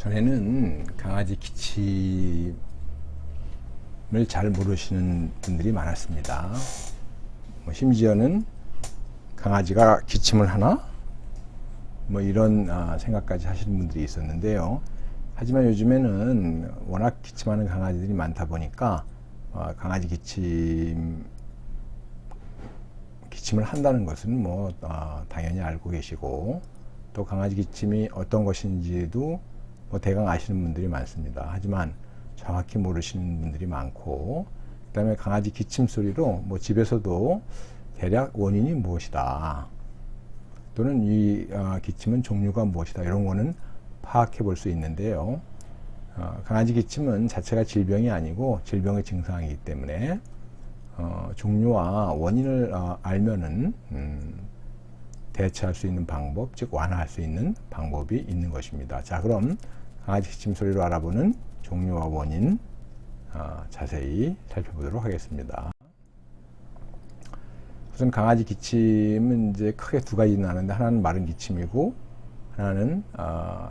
전에는 강아지 기침을 잘 모르시는 분들이 많았습니다. 심지어는 강아지가 기침을 하나? 이런 생각까지 하시는 분들이 있었는데요. 하지만 요즘에는 워낙 기침하는 강아지들이 많다 보니까 강아지 기침을 한다는 것은 당연히 알고 계시고, 또 강아지 기침이 어떤 것인지도 대강 아시는 분들이 많습니다. 하지만 정확히 모르시는 분들이 많고, 그 다음에 강아지 기침 소리로 집에서도 대략 원인이 무엇이다, 또는 이 기침은 종류가 무엇이다, 이런 거는 파악해 볼 수 있는데요. 강아지 기침은 자체가 질병이 아니고 질병의 증상이기 때문에 종류와 원인을 알면은 대처할 수 있는 방법, 즉 완화할 수 있는 방법이 있는 것입니다. 자, 그럼 강아지 기침 소리로 알아보는 종류와 원인 자세히 살펴보도록 하겠습니다. 우선 강아지 기침은 이제 크게 두 가지 나는데, 하나는 마른 기침이고 하나는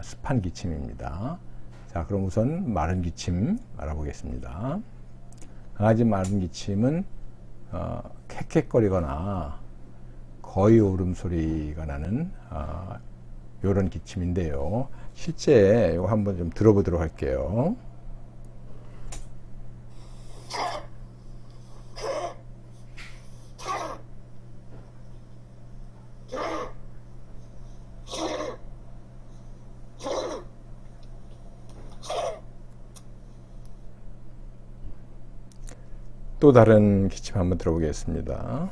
습한 기침입니다. 자, 그럼 우선 마른 기침 알아보겠습니다. 강아지 마른 기침은 캑캑거리거나 거의 울음소리가 나는 이런 기침인데요. 실제 이거 한번 좀 들어보도록 할게요. 또 다른 기침 한번 들어보겠습니다.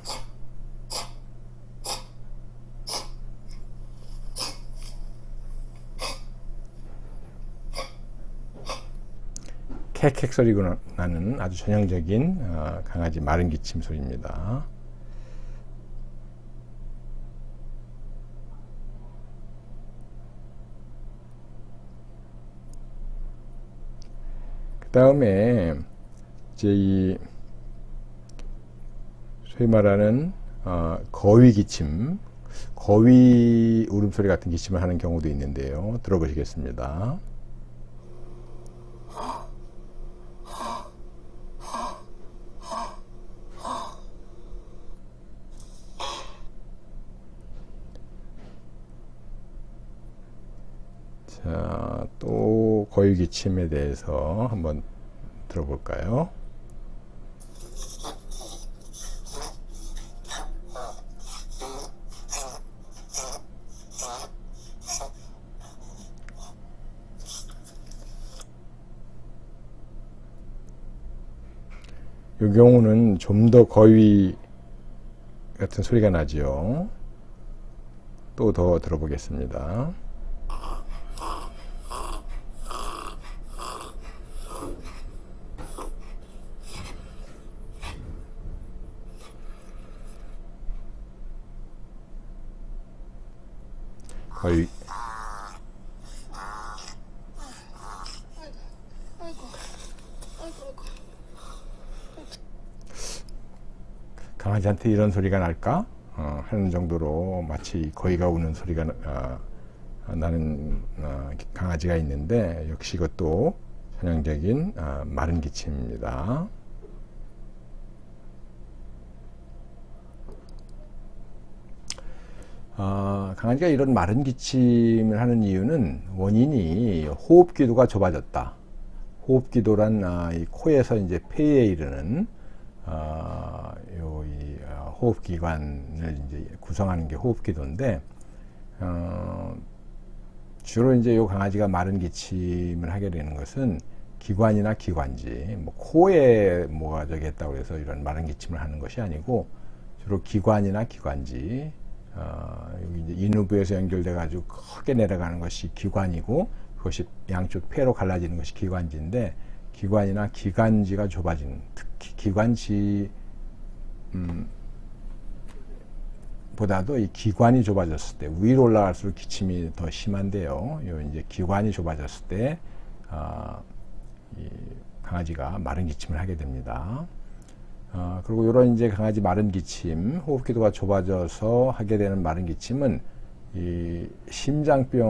캑캑 소리가 나는 아주 전형적인 강아지 마른 기침 소리입니다. 그 다음에 이제 이 소위 말하는 거위 기침, 거위 울음소리 같은 기침을 하는 경우도 있는데요. 들어보시겠습니다. 자, 또 거위 기침에 대해서 한번 들어볼까요? 이 경우는 좀 더 거위 같은 소리가 나죠. 또 더 들어보겠습니다. 거의 강아지한테 이런 소리가 날까 하는 정도로 마치 거위가 우는 소리가 나는 강아지가 있는데, 역시 이것도 전형적인 마른 기침입니다. 강아지가 이런 마른 기침을 하는 이유는 원인이 호흡기도가 좁아졌다. 호흡기도란 이 코에서 이제 폐에 이르는 호흡기관을 이제 구성하는 게 호흡기도인데, 주로 이제 요 강아지가 마른 기침을 하게 되는 것은 기관이나 기관지, 코에 뭐가 저기 했다고 해서 이런 마른 기침을 하는 것이 아니고, 주로 기관이나 기관지, 여기 이제 인후부에서 연결돼 가지고 크게 내려가는 것이 기관이고, 그것이 양쪽 폐로 갈라지는 것이 기관지인데, 기관이나 기관지가 좁아지는, 특히 기관지 보다도 이 기관이 좁아졌을 때, 위로 올라갈수록 기침이 더 심한데요. 요 이제 기관이 좁아졌을 때 이 강아지가 마른 기침을 하게 됩니다. 그리고 이런 이제 강아지 마른 기침, 호흡기도가 좁아져서 하게 되는 마른 기침은 이 심장병